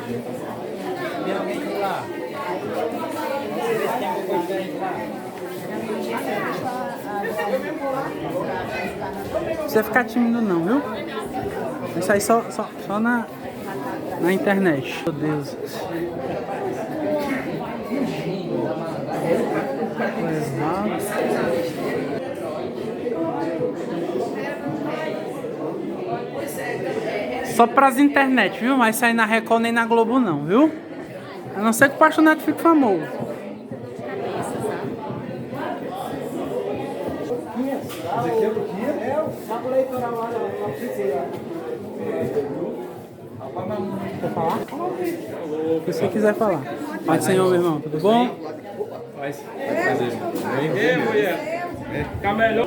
Tem alguém por lá? Vê se tem alguma coisa diferente lá. Não precisa ficar tímido não, viu? Isso aí só na internet. Meu Deus. Só pras internet, viu? Mas sair na Record nem na Globo não, viu? A não ser que o Pastor Neto fique famoso. Quer falar? O que você quiser falar. Pai do Senhor, meu irmão, tudo bom? Vai fazer. Ei, mulher. Ficar melhor.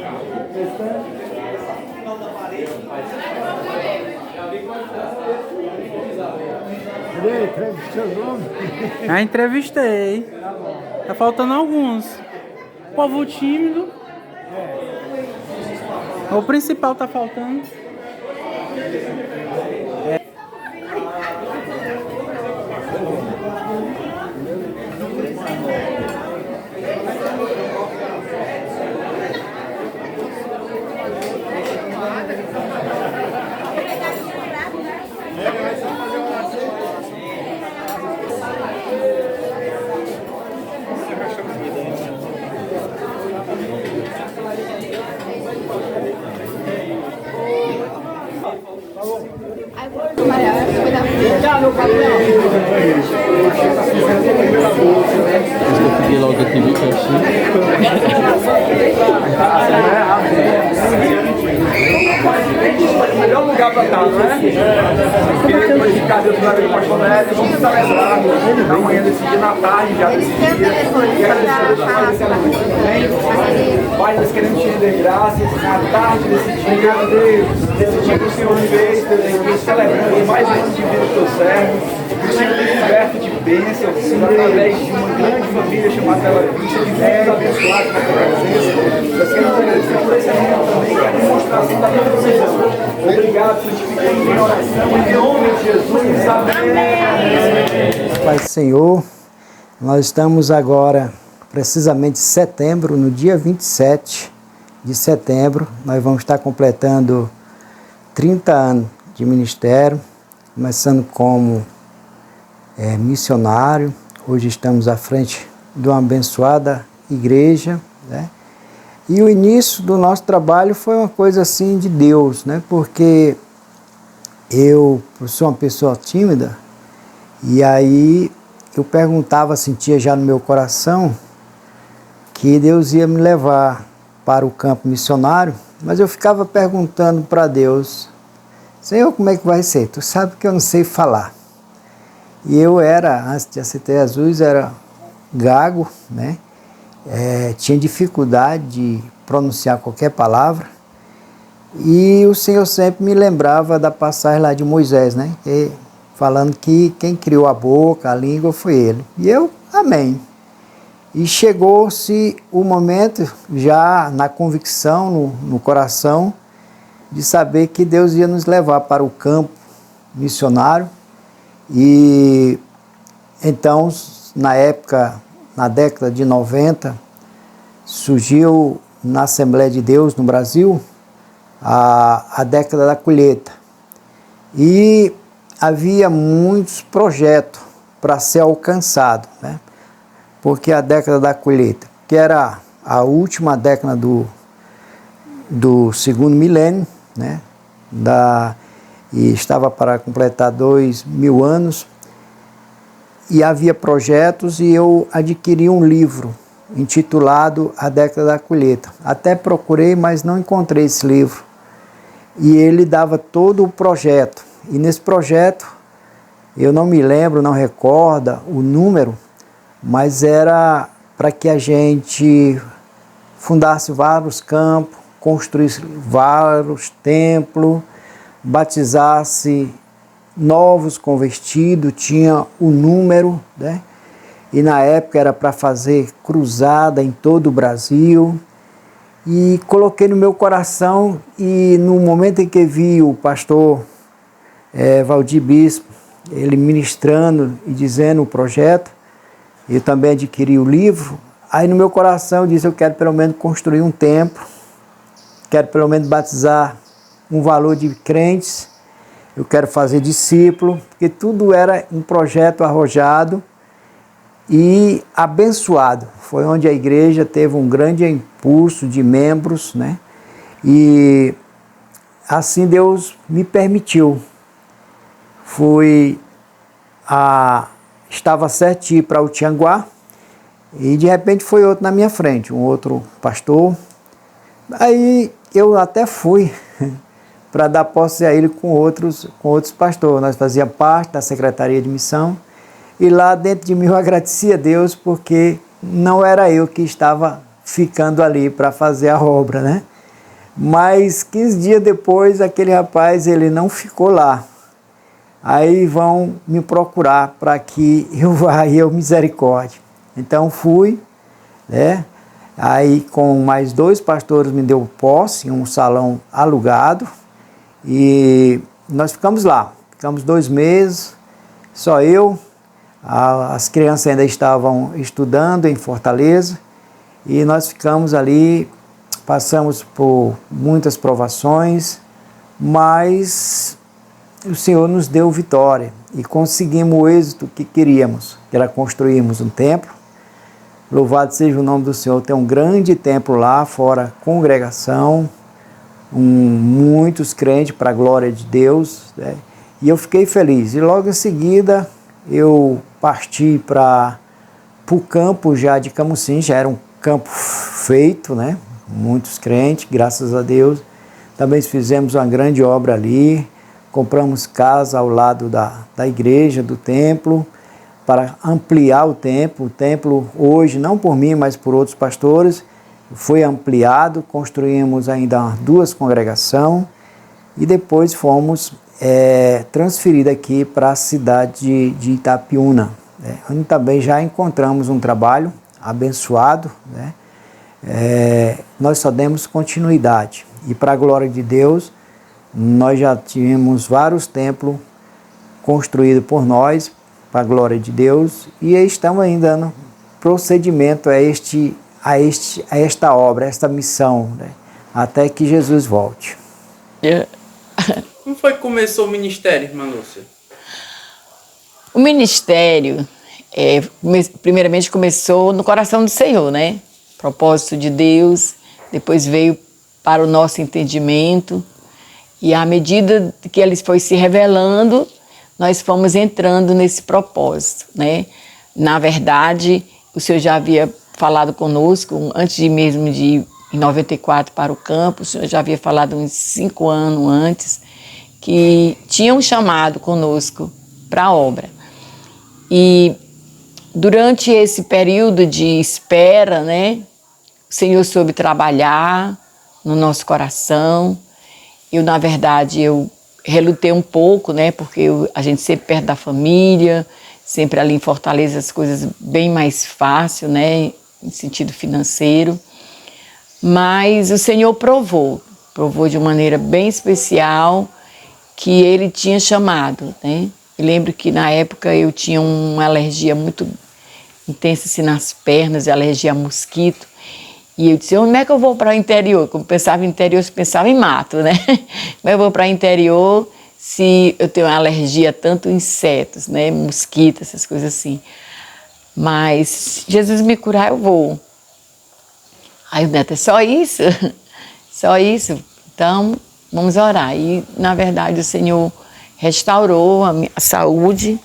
Já entrevistei. Tá faltando alguns. Povo tímido. O principal tá faltando. Eu peguei logo aqui no cantinho. Melhor lugar pra estar, não é? Queria glorificar Deus pela vida do pastor Neto. Vamos tentar lembrar na manhã desse dia, na tarde já desse dia. E agradecer a Deus por fazer esse alimento também. Pai, nós queremos te render graças na tarde desse dia, Deus. Desse dia que o Senhor fez, Deus, celebrando mais um ano de vida do teu servo. Que o Senhor tem coberto de bênção, através de uma grande família chamada Bela Vista, de vidas abençoados na tua presença. Nós queremos agradecer por esse momento também, que é a demonstração da tua presença. Obrigado, santificando em oração, em nome de Jesus. Amém. Pai do Senhor, nós estamos agora, precisamente em setembro, no dia 27 de setembro, nós vamos estar completando 30 anos de ministério, começando como missionário. Hoje estamos à frente de uma abençoada igreja, né? E o início do nosso trabalho foi uma coisa assim de Deus, né? Porque eu sou uma pessoa tímida, e aí eu perguntava, sentia já no meu coração que Deus ia me levar para o campo missionário, mas eu ficava perguntando para Deus: Senhor, como é que vai ser? Tu sabe que eu não sei falar. E eu era, antes de aceitar Jesus, era gago, né? Tinha dificuldade de pronunciar qualquer palavra. E o Senhor sempre me lembrava da passagem lá de Moisés, né? Falando que quem criou a boca, a língua, foi Ele. E eu, amém. E chegou-se o momento, já na convicção, no coração, de saber que Deus ia nos levar para o campo missionário. E então, na época, na década de 90, surgiu na Assembleia de Deus no Brasil a década da colheita. E havia muitos projetos para ser alcançado, né? Porque a década da colheita, que era a última década do segundo milênio, né? E estava para completar 2000 anos, e havia projetos, e eu adquiri um livro intitulado A Década da Colheita. Até procurei, mas não encontrei esse livro. E ele dava todo o projeto. E nesse projeto, eu não me lembro, não recordo o número, mas era para que a gente fundasse vários campos, construísse vários templos, batizasse novos convertidos, tinha o número, né? E na época era para fazer cruzada em todo o Brasil. E coloquei no meu coração, e no momento em que vi o pastor Valdir Bispo ele ministrando e dizendo o projeto. Eu também adquiri o livro. Aí no meu coração eu disse, eu quero pelo menos construir um templo, quero pelo menos batizar um valor de crentes, eu quero fazer discípulo, porque tudo era um projeto arrojado e abençoado. Foi onde a igreja teve um grande impulso de membros, né? E assim Deus me permitiu. Estava certo de ir para o Tianguá e de repente foi outro na minha frente, um outro pastor. Aí eu até fui para dar posse a ele com outros pastores. Nós fazíamos parte da Secretaria de Missão e lá dentro de mim eu agradecia a Deus porque não era eu que estava ficando ali para fazer a obra, né? Mas 15 dias depois aquele rapaz ele não ficou lá. Aí vão me procurar para que eu vá e eu misericórdia. Então fui, né? Aí com mais 2 pastores me deu posse em um salão alugado e nós ficamos lá. Ficamos 2 meses, só eu. As crianças ainda estavam estudando em Fortaleza e nós ficamos ali, passamos por muitas provações, mas o Senhor nos deu vitória e conseguimos o êxito que queríamos, que era construirmos um templo. Louvado seja o nome do Senhor, tem um grande templo lá, fora congregação, muitos crentes para a glória de Deus, né? E eu fiquei feliz. E logo em seguida eu parti para o campo já de Camusim, já era um campo feito, né? Muitos crentes, graças a Deus. Também fizemos uma grande obra ali, compramos casa ao lado da igreja, do templo, para ampliar o templo. O templo hoje, não por mim, mas por outros pastores, foi ampliado, construímos ainda 2 congregações e depois fomos transferidos aqui para a cidade de Itapiúna, né, onde também já encontramos um trabalho abençoado, né? Nós só demos continuidade e para a glória de Deus nós já tivemos vários templos construídos por nós, para a glória de Deus, e estamos ainda dando procedimento a esta obra, a esta missão, né? Até que Jesus volte. Como foi que começou o ministério, irmã Lúcia? O ministério, primeiramente começou no coração do Senhor, né? Propósito de Deus, depois veio para o nosso entendimento, e à medida que ele foi se revelando, nós fomos entrando nesse propósito, né? Na verdade, o Senhor já havia falado conosco, antes mesmo de ir em 94 para o campo, o Senhor já havia falado uns 5 anos antes, que tinha um chamado conosco para a obra. E durante esse período de espera, né, o Senhor soube trabalhar no nosso coração. Na verdade, eu relutei um pouco, né, porque a gente sempre perto da família, sempre ali em Fortaleza as coisas bem mais fácil, né, em sentido financeiro. Mas o Senhor provou de uma maneira bem especial que Ele tinha chamado, né. Eu lembro que na época eu tinha uma alergia muito intensa assim, nas pernas, alergia a mosquito. E eu disse, onde é que eu vou para o interior? Como eu pensava em interior, eu pensava em mato, né? Mas eu vou para o interior se eu tenho uma alergia tanto a insetos, né? Mosquitos, essas coisas assim. Mas se Jesus me curar, eu vou. Aí o Neto, é só isso? Só isso? Então, vamos orar. E, na verdade, o Senhor restaurou a minha saúde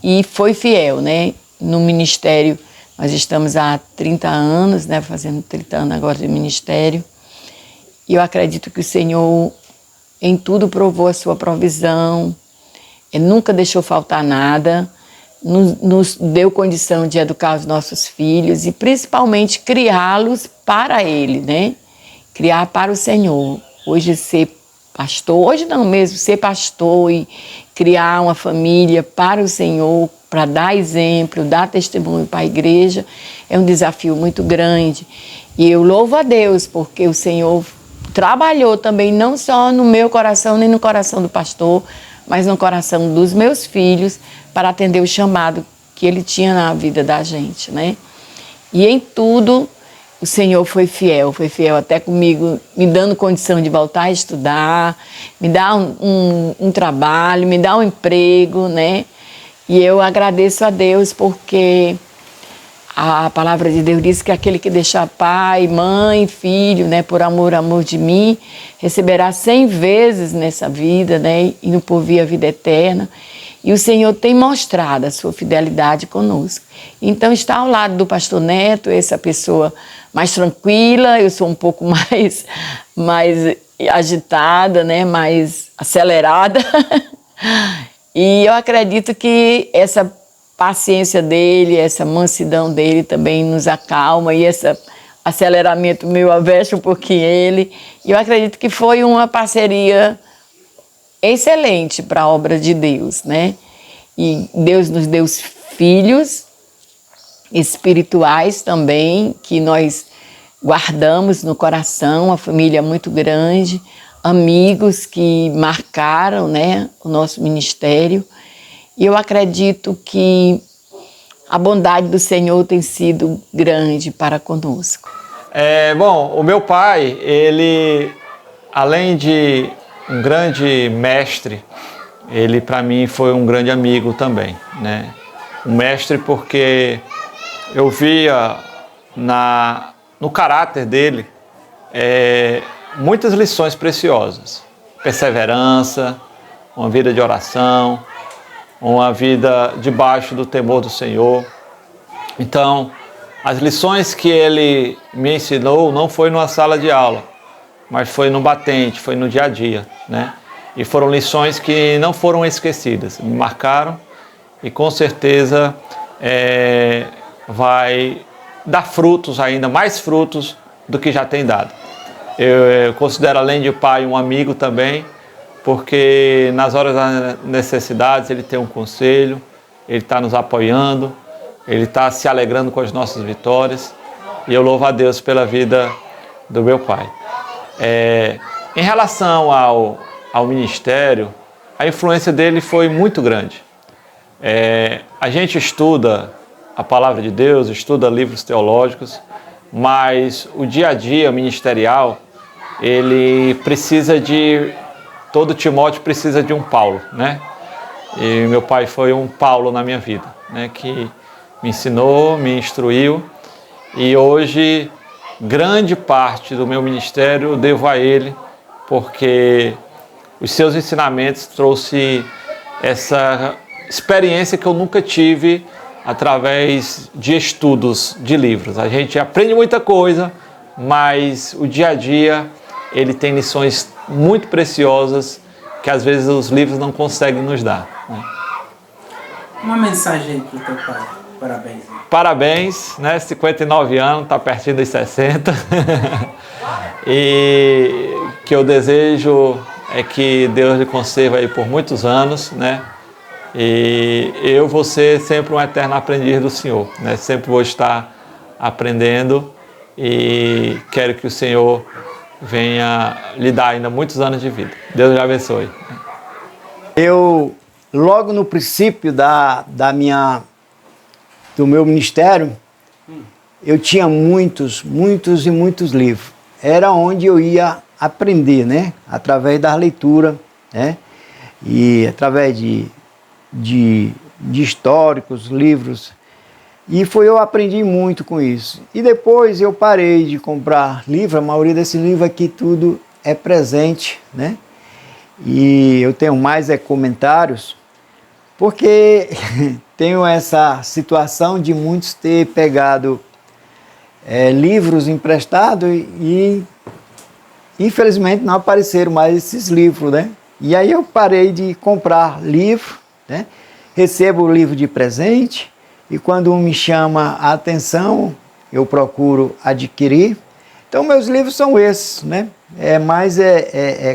e foi fiel, né? No ministério, nós estamos há 30 anos, né? Fazendo 30 anos agora de ministério. E eu acredito que o Senhor, em tudo, provou a sua provisão. Ele nunca deixou faltar nada. Nos deu condição de educar os nossos filhos e, principalmente, criá-los para Ele, né? Criar para o Senhor. Hoje, ser pastor, hoje não mesmo, ser pastor e criar uma família para o Senhor, para dar exemplo, dar testemunho para a igreja, é um desafio muito grande. E eu louvo a Deus, porque o Senhor trabalhou também, não só no meu coração, nem no coração do pastor, mas no coração dos meus filhos, para atender o chamado que Ele tinha na vida da gente, né? E em tudo, o Senhor foi fiel até comigo, me dando condição de voltar a estudar, me dar um trabalho, me dar um emprego, né? E eu agradeço a Deus porque a palavra de Deus diz que aquele que deixar pai, mãe, filho, né, por amor de mim, receberá 100 vezes nessa vida, né, e no porvir a vida eterna. E o Senhor tem mostrado a sua fidelidade conosco. Então, está ao lado do pastor Neto, essa pessoa mais tranquila, eu sou um pouco mais agitada, né, mais acelerada. E eu acredito que essa paciência dele, essa mansidão dele também nos acalma, e esse aceleramento meu aveste um pouquinho ele. E eu acredito que foi uma parceria excelente para a obra de Deus, né? E Deus nos deu filhos espirituais também, que nós guardamos no coração, uma família muito grande, amigos que marcaram, né, o nosso ministério. E eu acredito que a bondade do Senhor tem sido grande para conosco. Bom, o meu pai, ele, além de um grande mestre, ele para mim foi um grande amigo também, né? Um mestre porque eu via no caráter dele muitas lições preciosas. Perseverança, uma vida de oração, uma vida debaixo do temor do Senhor. Então, as lições que ele me ensinou não foi numa sala de aula, mas foi no batente, foi no dia a dia, né? E foram lições que não foram esquecidas, me marcaram e com certeza vai dar frutos ainda, mais frutos do que já tem dado. Eu considero, além de pai, um amigo também, porque nas horas das necessidades ele tem um conselho, ele está nos apoiando, ele está se alegrando com as nossas vitórias, e eu louvo a Deus pela vida do meu pai. Em relação ao ministério, a influência dele foi muito grande. A gente estuda a palavra de Deus, estuda livros teológicos, mas o dia a dia ministerial, ele precisa todo Timóteo precisa de um Paulo, né? E meu pai foi um Paulo na minha vida, né? Que me ensinou, me instruiu, e hoje grande parte do meu ministério eu devo a ele, porque os seus ensinamentos trouxe essa experiência que eu nunca tive através de estudos de livros. A gente aprende muita coisa, mas o dia a dia ele tem lições muito preciosas que às vezes os livros não conseguem nos dar, né? Uma mensagem aí pro teu pai. Parabéns. Parabéns, né? 59 anos, está pertinho dos 60. E que eu desejo é que Deus lhe conserve aí por muitos anos, né? E eu vou ser sempre um eterno aprendiz do Senhor, né? Sempre vou estar aprendendo e quero que o Senhor venha lhe dar ainda muitos anos de vida. Deus lhe abençoe. Eu, logo no princípio do meu ministério, eu tinha muitos livros. Era onde eu ia aprender, né? Através da leitura, né? E através de históricos, livros. E eu aprendi muito com isso. E depois eu parei de comprar livro, a maioria desses livros aqui tudo é presente, né? E eu tenho mais comentários, porque tenho essa situação de muitos ter pegado livros emprestados e infelizmente não apareceram mais esses livros, né? E aí eu parei de comprar livro, né? Recebo o livro de presente e quando me chama a atenção eu procuro adquirir. Então meus livros são esses, né? Mais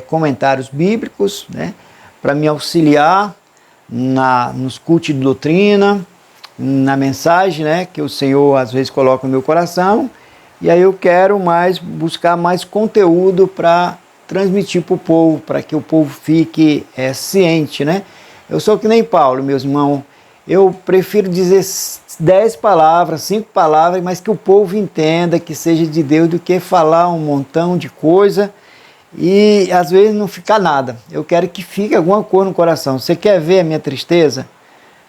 comentários bíblicos, né? Para me auxiliar nos cultos de doutrina, na mensagem, né? Que o Senhor às vezes coloca no meu coração. E aí eu quero buscar mais conteúdo para transmitir para o povo, para que o povo fique ciente, né? Eu sou que nem Paulo, meus irmãos. Eu prefiro dizer 10 palavras, 5 palavras, mas que o povo entenda, que seja de Deus, do que falar um montão de coisa e às vezes não ficar nada. Eu quero que fique alguma coisa no coração. Você quer ver a minha tristeza?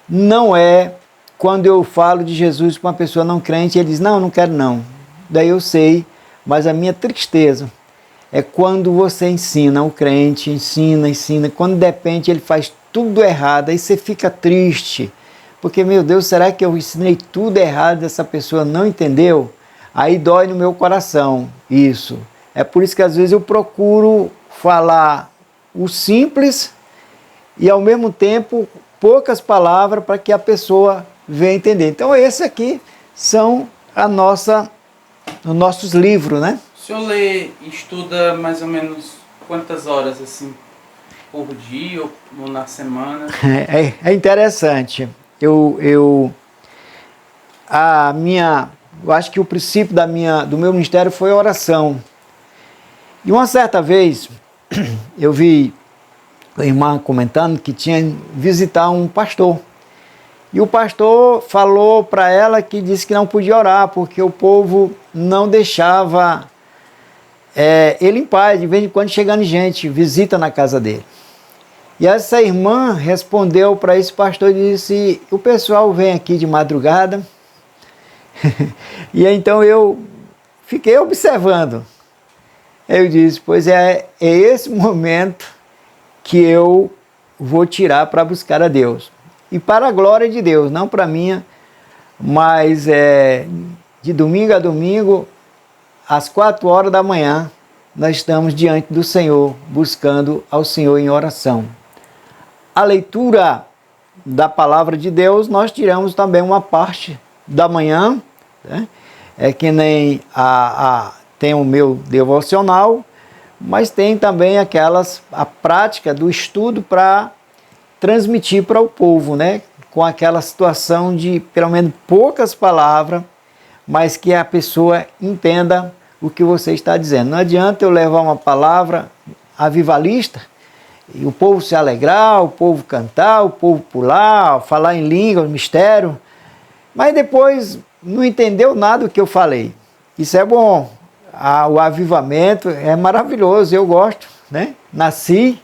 Não é quando eu falo de Jesus para uma pessoa não crente e ele diz, não, não quero não. Daí eu sei, mas a minha tristeza é quando você ensina o crente, ensina, quando de repente ele faz tudo errado, aí você fica triste, porque, meu Deus, será que eu ensinei tudo errado e essa pessoa não entendeu? Aí dói no meu coração isso. É por isso que às vezes eu procuro falar o simples e ao mesmo tempo poucas palavras para que a pessoa venha entender. Então esse aqui são os nossos livros, né? O senhor lê e estuda mais ou menos quantas horas, assim, por dia ou na semana? É interessante. Eu acho que o princípio do meu ministério foi a oração. E uma certa vez, eu vi a irmã comentando que tinha visitar um pastor. E o pastor falou para ela que disse que não podia orar, porque o povo não deixava ele em paz, de vez em quando chegando gente, visita na casa dele. E essa irmã respondeu para esse pastor e disse, o pessoal vem aqui de madrugada. E então eu fiquei observando. Eu disse, pois é esse momento que eu vou tirar para buscar a Deus. E para a glória de Deus, não para a minha, mas de domingo a domingo, às 4 horas da manhã, nós estamos diante do Senhor, buscando ao Senhor em oração. A leitura da palavra de Deus, nós tiramos também uma parte da manhã, né? É que nem tem o meu devocional, mas tem também a prática do estudo para transmitir para o povo, né? Com aquela situação de pelo menos poucas palavras, mas que a pessoa entenda o que você está dizendo. Não adianta eu levar uma palavra avivalista e o povo se alegrar, o povo cantar, o povo pular, falar em língua, mistério, mas depois não entendeu nada do que eu falei. Isso é bom. O avivamento é maravilhoso, eu gosto, né? Nasci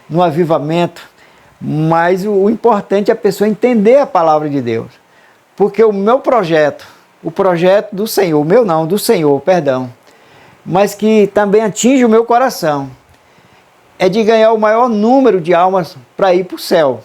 no avivamento, mas o importante é a pessoa entender a palavra de Deus. Porque o meu projeto, o projeto do Senhor, o meu não, do Senhor, perdão, mas que também atinge o meu coração, é de ganhar o maior número de almas para ir para o céu,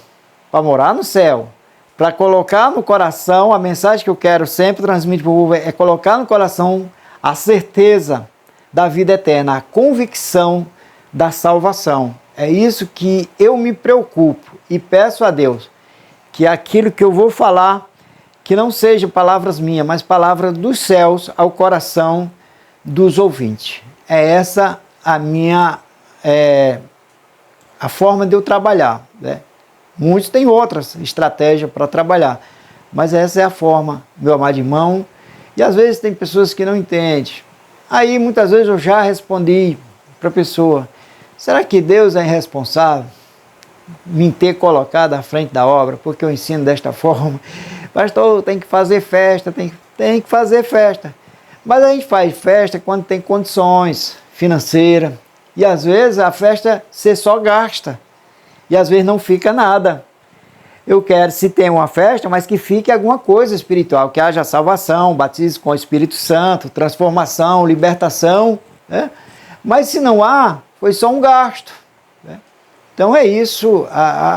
para morar no céu, para colocar no coração, a mensagem que eu quero sempre transmitir para o povo é colocar no coração a certeza da vida eterna, a convicção da salvação. É isso que eu me preocupo e peço a Deus, que aquilo que eu vou falar, que não sejam palavras minhas, mas palavras dos céus ao coração dos ouvintes. É essa a minha a forma de eu trabalhar, né? Muitos têm outras estratégias para trabalhar, mas essa é a forma, meu amado irmão. E às vezes tem pessoas que não entendem. Aí muitas vezes eu já respondi para a pessoa, será que Deus é irresponsável me ter colocado à frente da obra, porque eu ensino desta forma? Pastor, tem que fazer festa, tem que fazer festa. Mas a gente faz festa quando tem condições financeiras. E às vezes a festa você só gasta. E às vezes não fica nada. Eu quero, se tem uma festa, mas que fique alguma coisa espiritual, que haja salvação, batismo com o Espírito Santo, transformação, libertação, né? Mas se não há, foi só um gasto, né? Então é isso,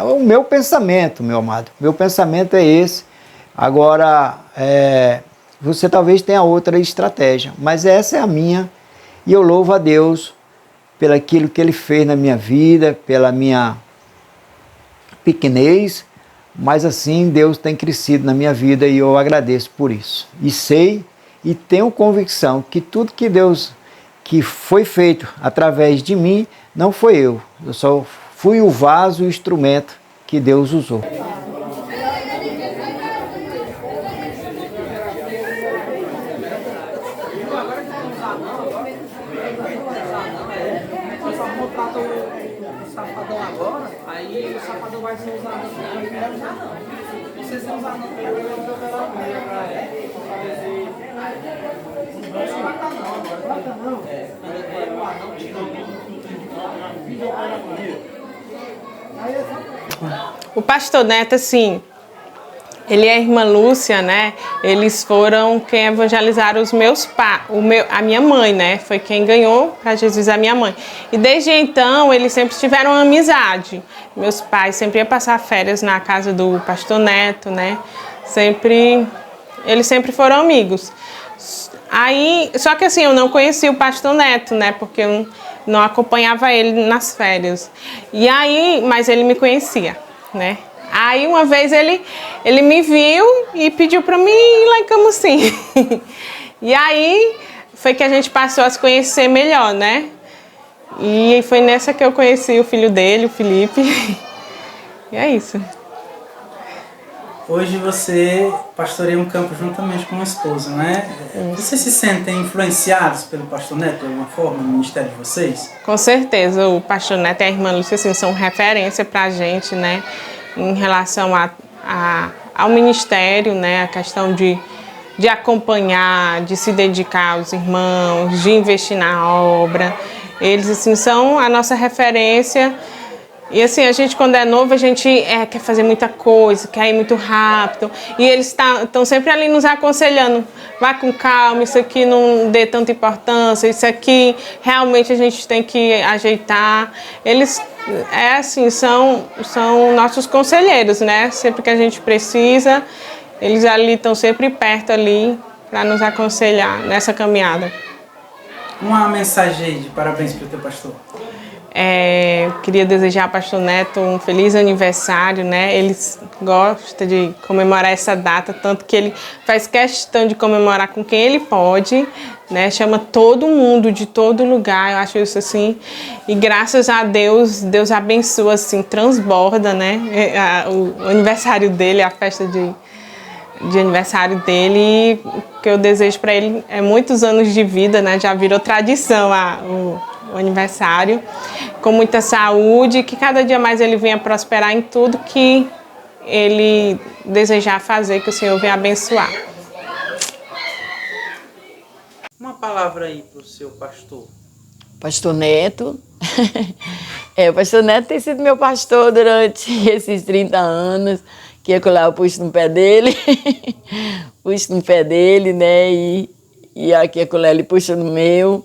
o meu pensamento, meu amado. Meu pensamento é esse. Agora, você talvez tenha outra estratégia, mas essa é a minha. E eu louvo a Deus pelo aquilo que Ele fez na minha vida, pela minha pequenez, mas assim Deus tem crescido na minha vida e eu agradeço por isso. E sei e tenho convicção que tudo que Deus, que foi feito através de mim, não foi eu só fui o vaso e o instrumento que Deus usou. Sapadão agora, aí o Sapadão vai ser usado assim, eu não quero usar não. Você sem usar não, eu vou jogar a meia pra ele, pra fazer... Não vai matar não, agora. Mata não? É, o anão tira o pastor Neto, assim, ele e a irmã Lúcia, né? Eles foram quem evangelizaram os meus pais, a minha mãe, né? Foi quem ganhou para Jesus a minha mãe. E desde então, eles sempre tiveram amizade. Meus pais sempre iam passar férias na casa do pastor Neto, né? Eles sempre foram amigos. Aí, só que assim, eu não conhecia o pastor Neto, né? Porque eu não acompanhava ele nas férias. E aí, mas ele me conhecia, né? Aí uma vez ele me viu e pediu para mim ir lá em Camusim. E aí foi que a gente passou a se conhecer melhor, né? E foi nessa que eu conheci o filho dele, o Felipe. E é isso. Hoje você pastoreia um campo juntamente com a esposa, né? Vocês se sentem influenciados pelo pastor Neto de alguma forma no ministério de vocês? Com certeza, o pastor Neto e a irmã Lúcia assim, são referência para a gente, né? Em relação ao ministério, né? A questão de acompanhar, de se dedicar aos irmãos, de investir na obra. Eles assim, são a nossa referência. E assim, a gente quando é novo, a gente quer fazer muita coisa, quer ir muito rápido. E eles estão sempre ali nos aconselhando. Vá com calma, isso aqui não dê tanta importância, isso aqui realmente a gente tem que ajeitar. Eles, assim, são nossos conselheiros, né? Sempre que a gente precisa, eles ali estão sempre perto ali para nos aconselhar nessa caminhada. Uma mensagem aí de parabéns para o teu pastor. Queria desejar ao pastor Neto um feliz aniversário, né? Ele gosta de comemorar essa data, tanto que ele faz questão de comemorar com quem ele pode, né? Chama todo mundo de todo lugar, eu acho isso assim. E graças a Deus, Deus abençoa, assim, transborda, né? O aniversário dele, a festa de aniversário dele, e o que eu desejo para ele é muitos anos de vida, né? Já virou tradição o aniversário, com muita saúde, que cada dia mais ele venha prosperar em tudo que ele desejar fazer, que o Senhor venha abençoar. Uma palavra aí para o seu pastor. Pastor Neto. O pastor Neto tem sido meu pastor durante esses 30 anos, que eu puxo no pé dele, puxo no pé dele, né, e aqui ele puxa no meu.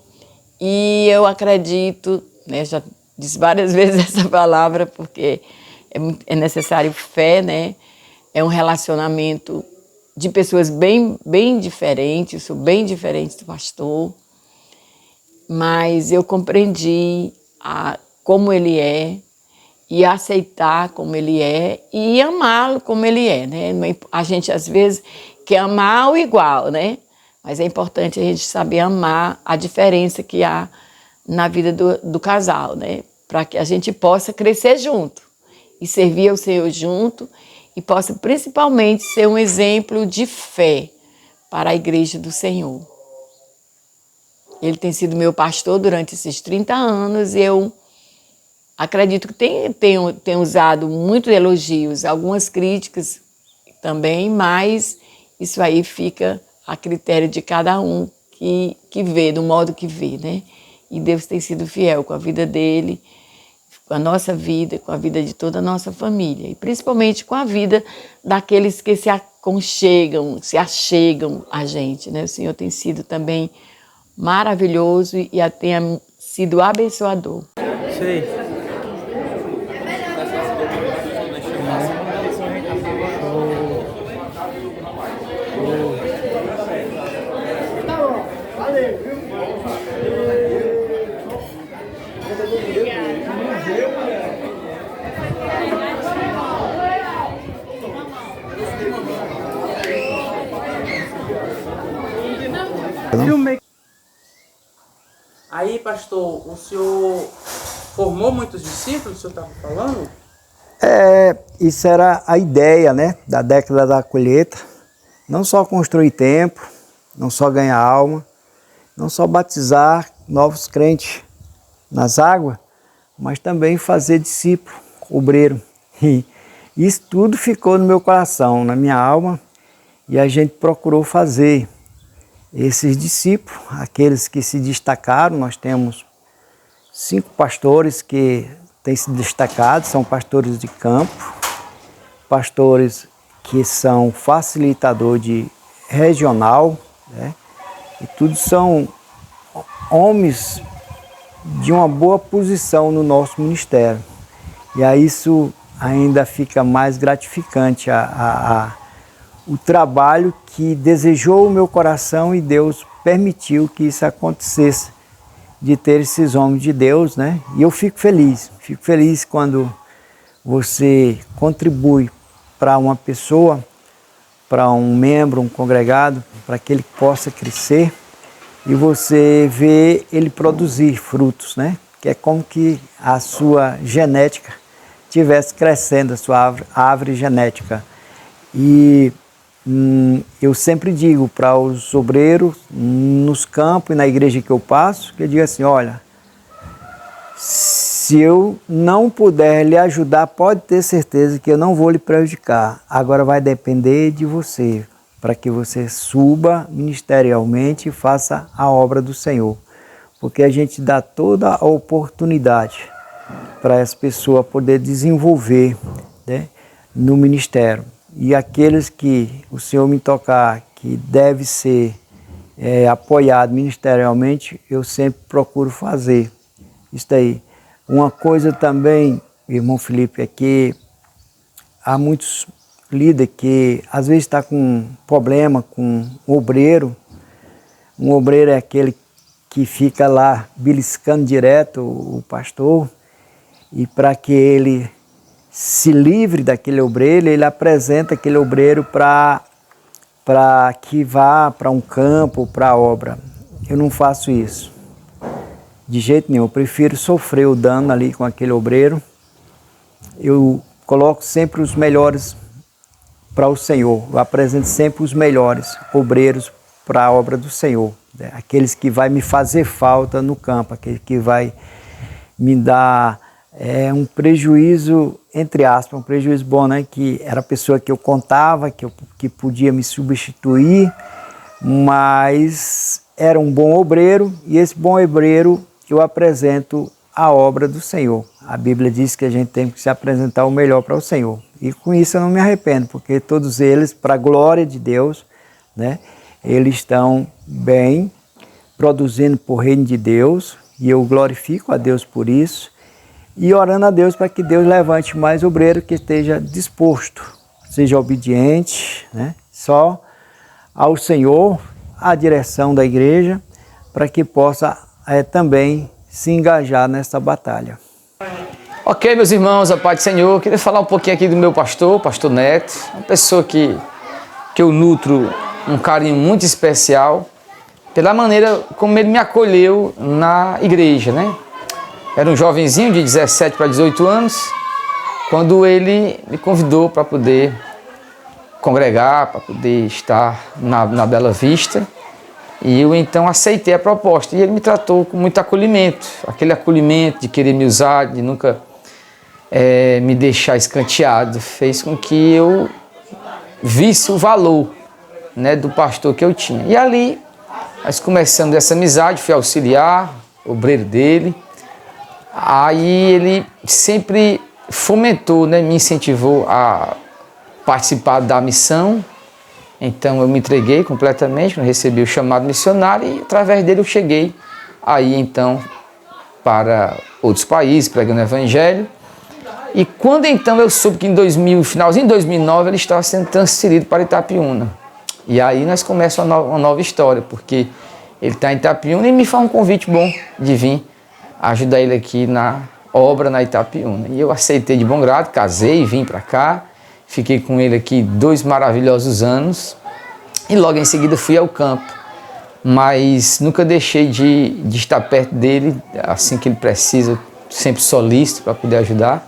E eu acredito, né, já disse várias vezes essa palavra, porque é necessário fé, né? É um relacionamento de pessoas bem diferentes, eu sou bem diferente do pastor, mas eu compreendi como ele é, e aceitar como ele é, e amá-lo como ele é, né? A gente, às vezes, quer amar o igual, né? Mas é importante a gente saber amar a diferença que há na vida do casal, né? Para que a gente possa crescer junto e servir ao Senhor junto e possa principalmente ser um exemplo de fé para a igreja do Senhor. Ele tem sido meu pastor durante esses 30 anos e eu acredito que tem usado muitos elogios, algumas críticas também, mas isso aí fica a critério de cada um que vê, do modo que vê, né? E Deus tem sido fiel com a vida dele, com a nossa vida, com a vida de toda a nossa família. E principalmente com a vida daqueles que se aconchegam, se achegam a gente, né? O Senhor tem sido também maravilhoso e tem sido abençoador. Sei. Aí, pastor, o senhor formou muitos discípulos, o senhor estava falando? Isso era a ideia, né, da década da colheita. Não só construir templo, não só ganhar alma, não só batizar novos crentes nas águas, mas também fazer discípulo, obreiro. E isso tudo ficou no meu coração, na minha alma, e a gente procurou fazer esses discípulos, aqueles que se destacaram. Nós temos 5 pastores que têm se destacado, são pastores de campo, pastores que são facilitador de regional, né? E tudo são homens de uma boa posição no nosso ministério. E aí isso ainda fica mais gratificante, o trabalho que desejou o meu coração e Deus permitiu que isso acontecesse, de ter esses homens de Deus, né? E eu fico feliz quando você contribui para uma pessoa, para um membro, um congregado, para que ele possa crescer e você vê ele produzir frutos, né? Que é como que a sua genética estivesse crescendo, a sua árvore genética. E eu sempre digo para os obreiros, nos campos e na igreja que eu passo, que eu digo assim, olha, se eu não puder lhe ajudar, pode ter certeza que eu não vou lhe prejudicar. Agora vai depender de você, para que você suba ministerialmente e faça a obra do Senhor. Porque a gente dá toda a oportunidade para essa pessoa poder desenvolver, né, no ministério. E aqueles que o Senhor me tocar, que deve ser apoiado ministerialmente, eu sempre procuro fazer isso daí. Uma coisa também, irmão Felipe, é que há muitos líderes que às vezes está com problema com um obreiro. Um obreiro é aquele que fica lá beliscando direto o pastor, e para que ele se livre daquele obreiro, ele apresenta aquele obreiro para que vá para um campo, para a obra. Eu não faço isso, de jeito nenhum. Eu prefiro sofrer o dano ali com aquele obreiro. Eu coloco sempre os melhores para o Senhor. Eu apresento sempre os melhores obreiros para a obra do Senhor, né? Aqueles que vai me fazer falta no campo, aquele que vai me dar um prejuízo, entre aspas, um prejuízo bom, né? Que era a pessoa que eu contava, que podia me substituir, mas era um bom obreiro, e esse bom obreiro eu apresento a obra do Senhor. A Bíblia diz que a gente tem que se apresentar o melhor para o Senhor. E com isso eu não me arrependo, porque todos eles, para a glória de Deus, né? Eles estão bem, produzindo por reino de Deus, e eu glorifico a Deus por isso, e orando a Deus para que Deus levante mais obreiro que esteja disposto, seja obediente, né? Só ao Senhor, à direção da igreja, para que possa também se engajar nessa batalha. Ok, meus irmãos, a paz do Senhor. Queria falar um pouquinho aqui do meu pastor Neto, uma pessoa que eu nutro um carinho muito especial pela maneira como ele me acolheu na igreja, né? Era um jovenzinho de 17 para 18 anos, quando ele me convidou para poder congregar, para poder estar na Bela Vista. E eu então aceitei a proposta, e ele me tratou com muito acolhimento, aquele acolhimento de querer me usar, de nunca me deixar escanteado, fez com que eu visse o valor, né, do pastor que eu tinha. E ali, nós começamos essa amizade, fui auxiliar, obreiro dele. Aí ele sempre fomentou, né, me incentivou a participar da missão. Então eu me entreguei completamente, recebi o chamado missionário, e através dele eu cheguei aí então para outros países, pregando o evangelho. E quando então eu soube que finalzinho de 2009 ele estava sendo transferido para Itapiúna. E aí nós começamos uma nova história, porque ele está em Itapiúna e me faz um convite bom de vir ajudar ele aqui na obra na Itapiúna. E eu aceitei de bom grado, casei, vim para cá. Fiquei com ele aqui 2 maravilhosos anos e logo em seguida fui ao campo, mas nunca deixei de estar perto dele, assim que ele precisa, sempre solícito para poder ajudar.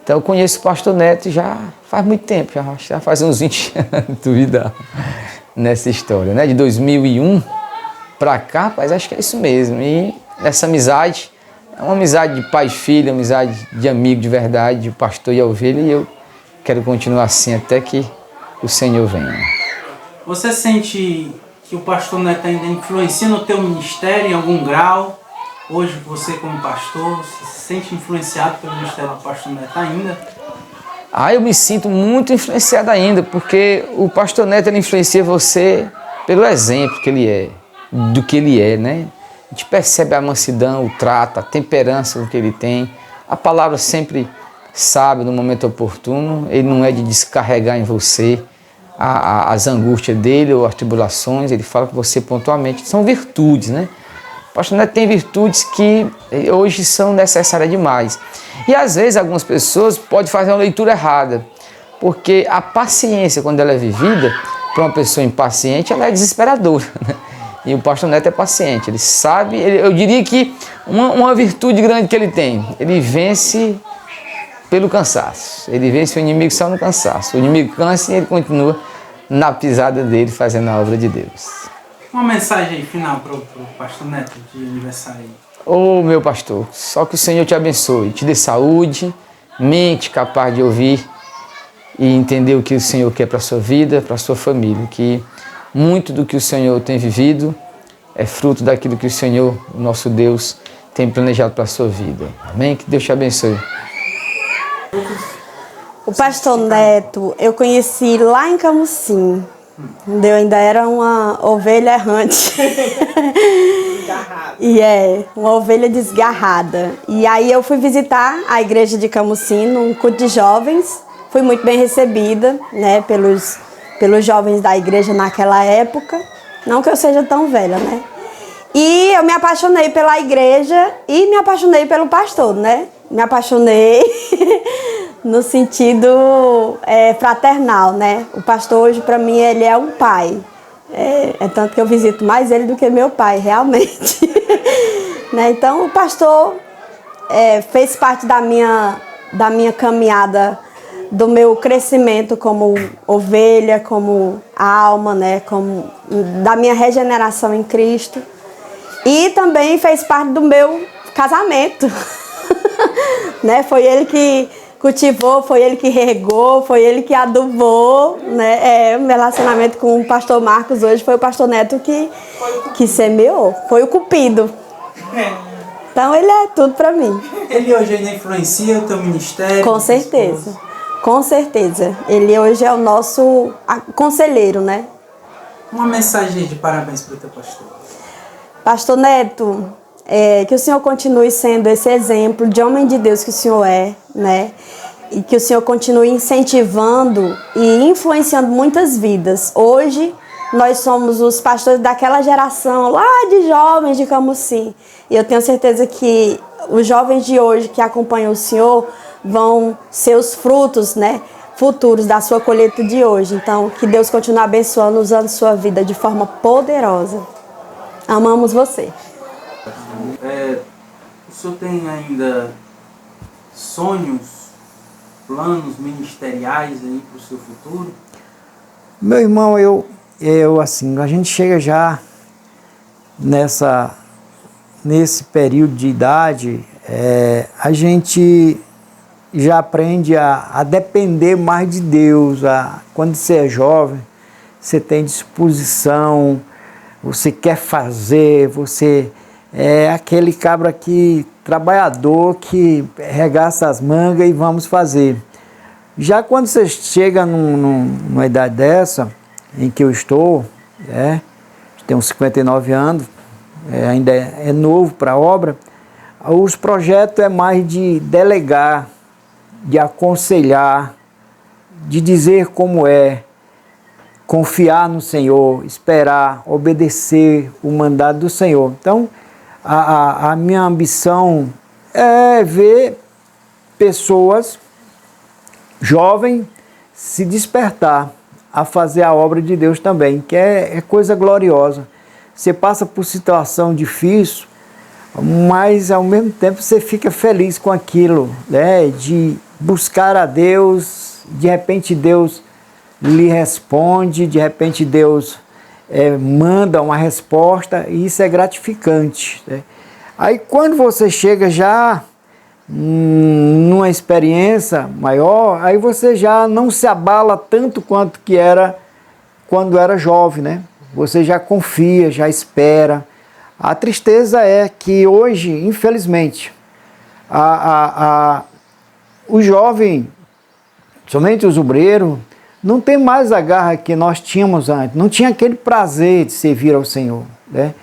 Então eu conheço o pastor Neto já faz muito tempo, já faz uns 20 anos de vida nessa história, né? De 2001 para cá, mas acho que é isso mesmo. E essa amizade É uma amizade de pai e filho, amizade de amigo de verdade, de pastor e a ovelha, e eu quero continuar assim até que o Senhor venha. Você sente que o pastor Neto ainda influencia no teu ministério em algum grau? Hoje você como pastor, você se sente influenciado pelo ministério do pastor Neto ainda? Eu me sinto muito influenciado ainda, porque o pastor Neto ele influencia você pelo exemplo que ele é, do que ele é, né? A gente percebe a mansidão, o trato, a temperança que ele tem. A palavra sempre sabe no momento oportuno, ele não é de descarregar em você as angústias dele ou as tribulações, ele fala com você pontualmente. São virtudes, né? O pastor Neto tem virtudes que hoje são necessárias demais. E às vezes algumas pessoas podem fazer uma leitura errada, porque a paciência, quando ela é vivida, para uma pessoa impaciente, ela é desesperadora, né? E o pastor Neto é paciente, ele sabe, eu diria que uma virtude grande que ele tem, ele vence pelo cansaço, ele vence o inimigo só no cansaço. O inimigo cansa e ele continua na pisada dele, fazendo a obra de Deus. Uma mensagem aí final para o pastor Neto de aniversário. Ô meu pastor, só que o Senhor te abençoe, te dê saúde, mente capaz de ouvir e entender o que o Senhor quer para a sua vida, para a sua família, que muito do que o Senhor tem vivido é fruto daquilo que o Senhor, o nosso Deus, tem planejado para a sua vida. Amém? Que Deus te abençoe. O pastor Neto, eu conheci lá em Camusim. Eu ainda era uma ovelha errante. E uma ovelha desgarrada. E aí eu fui visitar a igreja de Camusim, num culto de jovens. Fui muito bem recebida, né, pelos jovens da igreja naquela época. Não que eu seja tão velha, né? E eu me apaixonei pela igreja e me apaixonei pelo pastor, né? Me apaixonei no sentido fraternal, né? O pastor hoje, para mim, ele é um pai. É tanto que eu visito mais ele do que meu pai, realmente. Né? Então, o pastor fez parte da minha caminhada, do meu crescimento como ovelha, como alma, né? Da minha regeneração em Cristo. E também fez parte do meu casamento. Né? Foi ele que cultivou, foi ele que regou, foi ele que adubou, né? O meu relacionamento com o pastor Marcos hoje foi o pastor Neto que semeou, foi o cupido. Então ele é tudo para mim. Ele hoje ainda influencia o teu ministério? Com certeza, com certeza. Ele hoje é o nosso conselheiro, né? Uma mensagem de parabéns para o teu pastor. Pastor Neto, que o Senhor continue sendo esse exemplo de homem de Deus que o Senhor é, né? E que o Senhor continue incentivando e influenciando muitas vidas. Hoje, nós somos os pastores daquela geração lá de jovens de Camusim. E eu tenho certeza que os jovens de hoje que acompanham o Senhor vão ser os frutos, né, futuros da sua colheita de hoje. Então, que Deus continue abençoando, usando sua vida de forma poderosa. Amamos você. O senhor tem ainda sonhos, planos ministeriais aí para o seu futuro? Meu irmão, assim, a gente chega já nesse período de idade, a gente já aprende a depender mais de Deus. Quando você é jovem, você tem disposição, você quer fazer, você é aquele cabra trabalhador que regaça as mangas e vamos fazer. Já quando você chega numa idade dessa, em que eu estou, tenho 59 anos, ainda é novo para a obra, os projetos é mais de delegar, de aconselhar, de dizer como confiar no Senhor, esperar, obedecer o mandado do Senhor. Então, a minha ambição é ver pessoas jovens se despertar a fazer a obra de Deus também, que é coisa gloriosa. Você passa por situação difícil, mas ao mesmo tempo você fica feliz com aquilo, né? De buscar a Deus, de repente Deus lhe responde, de repente Deus manda uma resposta, e isso é gratificante, né? Aí quando você chega já numa experiência maior, aí você já não se abala tanto quanto que era quando era jovem, né? Você já confia, já espera. A tristeza é que hoje, infelizmente, o jovem, somente os obreiros, não tem mais a garra que nós tínhamos antes. Não tinha aquele prazer de servir ao Senhor, né?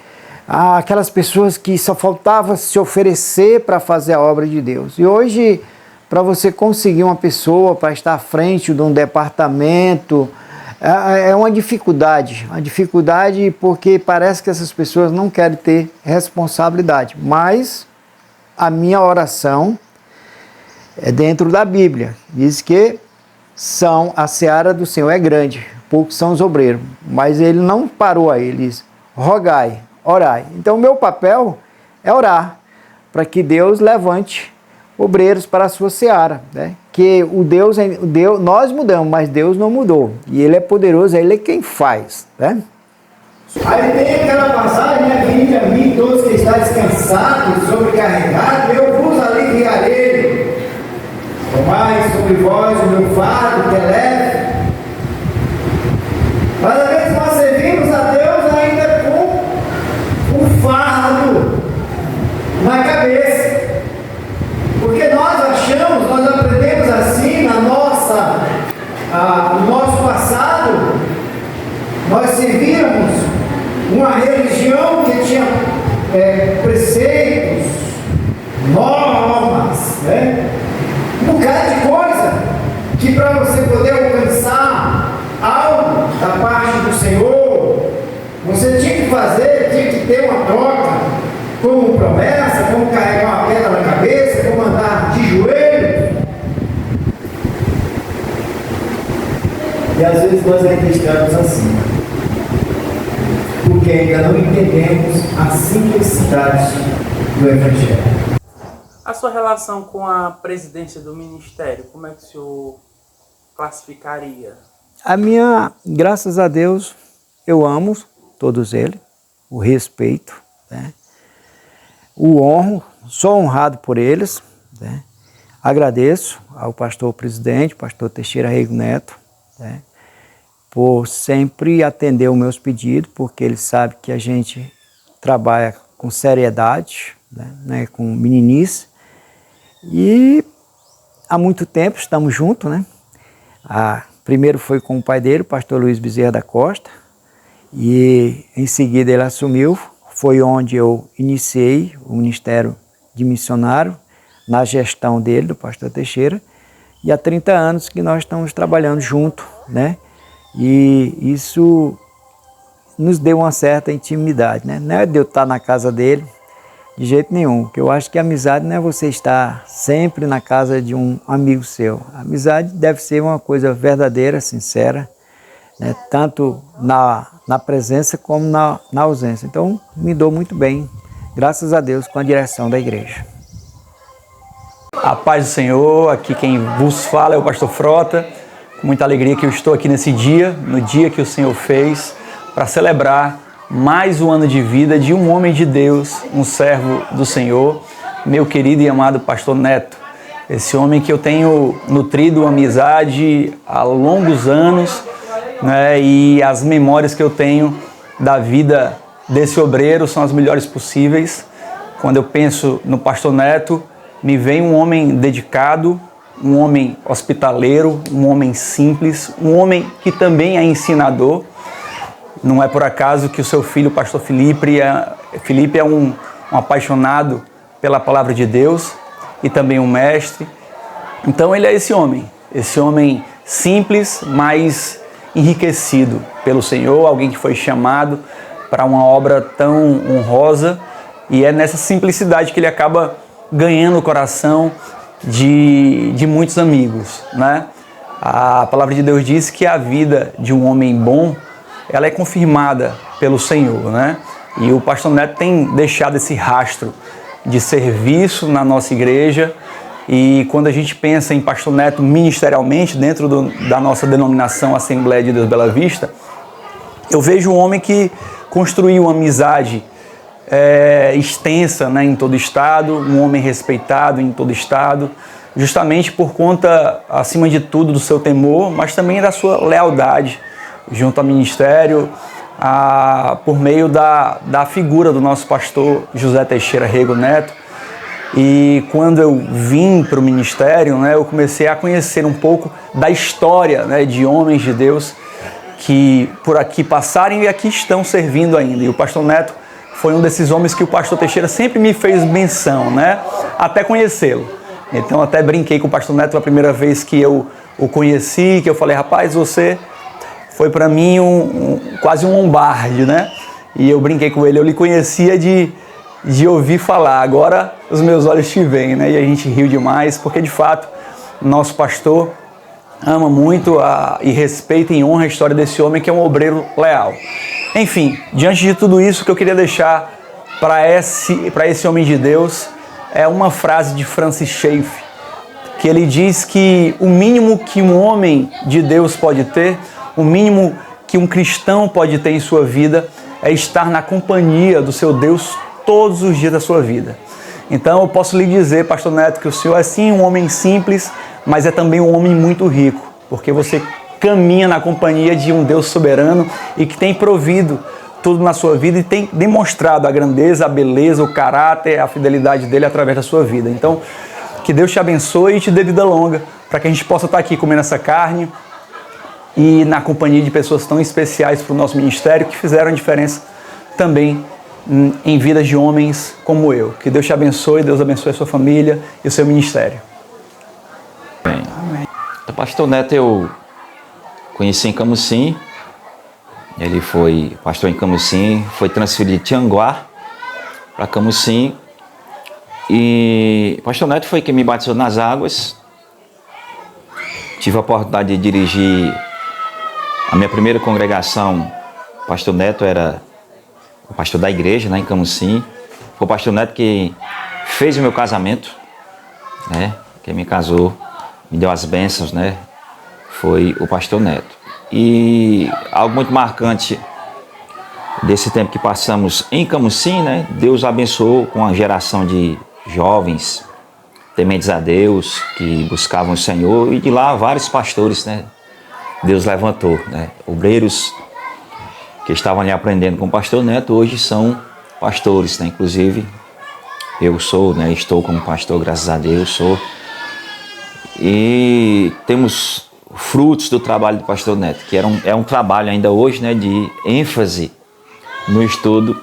Aquelas pessoas que só faltava se oferecer para fazer a obra de Deus. E hoje, para você conseguir uma pessoa para estar à frente de um departamento, é uma dificuldade porque parece que essas pessoas não querem ter responsabilidade. Mas a minha oração é dentro da Bíblia. Diz que a seara do Senhor é grande, poucos são os obreiros. Mas ele não parou aí, ele diz, rogai, orai. Então o meu papel é orar para que Deus levante obreiros para a sua seara, né? Que o Deus, nós mudamos, mas Deus não mudou. E Ele é poderoso, Ele é quem faz, né? Aí tem aquela passagem, né? Vinde a mim todos que estão descansados, sobrecarregados, eu vos aliviarei. Tomai sobre vós o meu fardo, que é leve. Mas às vezes nós servimos a Deus ainda com um fardo na cabeça. Porque nós aprendemos assim no nosso passado, nós servíamos uma religião que tinha preceitos, normas, né? Um bocado de coisa que para você poder alcançar algo da parte do Senhor, você tinha que ter uma troca, como promessa, como carregar uma pedra na cabeça, como andar de joelho. E às vezes nós ainda estamos assim, porque ainda não entendemos a simplicidade do Evangelho. A sua relação com a presidência do Ministério, como é que o senhor classificaria? A minha, graças a Deus, eu amo todos eles, o respeito, né? O honro, sou honrado por eles, né? Agradeço ao pastor presidente, pastor Teixeira Rego Neto, né? Por sempre atender os meus pedidos, porque ele sabe que a gente trabalha com seriedade, né? Com meninice, e há muito tempo estamos juntos, né? Primeiro foi com o pai dele, o pastor Luiz Bezerra da Costa, e em seguida ele assumiu. Foi onde eu iniciei o Ministério de Missionário, na gestão dele, do pastor Teixeira, e há 30 anos que nós estamos trabalhando junto, né? E isso nos deu uma certa intimidade, né? Não é de eu estar na casa dele, de jeito nenhum, porque eu acho que a amizade não é você estar sempre na casa de um amigo seu. A amizade deve ser uma coisa verdadeira, sincera, né? Tanto na presença como na ausência. Então, me dou muito bem, graças a Deus, com a direção da igreja. A paz do Senhor, aqui quem vos fala é o pastor Frota. Com muita alegria que eu estou aqui nesse dia, no dia que o Senhor fez, para celebrar mais um ano de vida de um homem de Deus, um servo do Senhor, meu querido e amado pastor Neto. Esse homem que eu tenho nutrido amizade há longos anos, né, e as memórias que eu tenho da vida desse obreiro são as melhores possíveis. Quando eu penso no pastor Neto, me vem um homem dedicado, um homem hospitaleiro, um homem simples, um homem que também é ensinador. Não é por acaso que o seu filho, o pastor Felipe, é um apaixonado pela palavra de Deus e também um mestre. Então ele é esse homem simples, mas enriquecido pelo Senhor, alguém que foi chamado para uma obra tão honrosa, e é nessa simplicidade que ele acaba ganhando o coração de muitos amigos, né? A palavra de Deus diz que a vida de um homem bom, ela é confirmada pelo Senhor, né? E o pastor Neto tem deixado esse rastro de serviço na nossa igreja. E quando a gente pensa em pastor Neto ministerialmente, dentro da nossa denominação Assembleia de Deus Bela Vista, eu vejo um homem que construiu uma amizade extensa, né, em todo o estado, um homem respeitado em todo o estado, justamente por conta, acima de tudo, do seu temor, mas também da sua lealdade junto ao ministério, por meio da figura do nosso pastor José Teixeira Rego Neto. E quando eu vim para o ministério, né, eu comecei a conhecer um pouco da história, né, de homens de Deus que por aqui passaram e aqui estão servindo ainda. E o pastor Neto foi um desses homens que o pastor Teixeira sempre me fez menção, né, até conhecê-lo. Então até brinquei com o pastor Neto a primeira vez que eu o conheci, que eu falei, rapaz, você foi para mim quase um lombarde, né? E eu brinquei com ele, eu lhe conhecia de ouvir falar, agora os meus olhos te veem, né? E a gente riu demais, porque de fato, nosso pastor ama muito e respeita e honra a história desse homem que é um obreiro leal. Enfim, diante de tudo isso, o que eu queria deixar para esse homem de Deus é uma frase de Francis Schaeffer, que ele diz que o mínimo que um homem de Deus pode ter, o mínimo que um cristão pode ter em sua vida é estar na companhia do seu Deus todos os dias da sua vida. Então eu posso lhe dizer, pastor Neto, que o senhor é sim um homem simples, mas é também um homem muito rico, porque você caminha na companhia de um Deus soberano e que tem provido tudo na sua vida e tem demonstrado a grandeza, a beleza, o caráter, a fidelidade dele através da sua vida. Então, que Deus te abençoe e te dê vida longa, para que a gente possa estar aqui comendo essa carne e na companhia de pessoas tão especiais para o nosso ministério, que fizeram a diferença também em vidas de homens como eu. Que Deus te abençoe, Deus abençoe a sua família e o seu ministério. Bem, o pastor Neto eu conheci em Camusim. Ele foi pastor em Camusim, foi transferido de Tianguá para Camusim. E o pastor Neto foi quem me batizou nas águas. Tive a oportunidade de dirigir a minha primeira congregação. O pastor Neto era o pastor da igreja, né, em Camusim. Foi o pastor Neto que fez o meu casamento, né? Quem me casou, me deu as bênçãos, né? Foi o pastor Neto. E algo muito marcante desse tempo que passamos em Camusim, né? Deus abençoou com a geração de jovens tementes a Deus, que buscavam o Senhor, e de lá vários pastores, né? Deus levantou, né? Obreiros que estavam ali aprendendo com o pastor Neto, hoje são pastores, né? Inclusive, eu sou, né? Estou como pastor, graças a Deus, sou. E temos frutos do trabalho do pastor Neto, que é um trabalho ainda hoje, né? De ênfase no estudo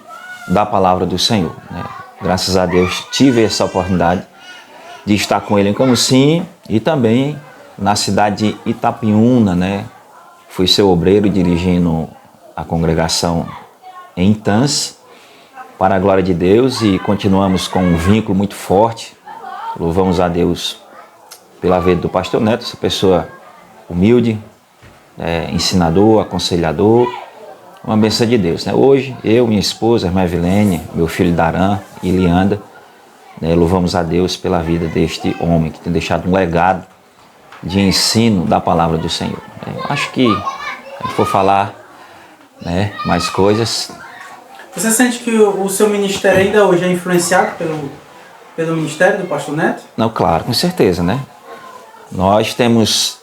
da palavra do Senhor, né? Graças a Deus tive essa oportunidade de estar com ele em Camusim e também na cidade de Itapiúna, né? Fui seu obreiro dirigindo a congregação em Itãs, para a glória de Deus, e continuamos com um vínculo muito forte. Louvamos a Deus pela vida do pastor Neto, essa pessoa humilde, ensinador, aconselhador, uma bênção de Deus, né? Hoje, eu, minha esposa, a irmã Evilene, meu filho Daran e Lianda, né, louvamos a Deus pela vida deste homem que tem deixado um legado de ensino da palavra do Senhor. Acho que, se a gente for falar, né, mais coisas. Você sente que o seu ministério ainda hoje é influenciado pelo ministério do pastor Neto? Não, claro, com certeza, né? Nós temos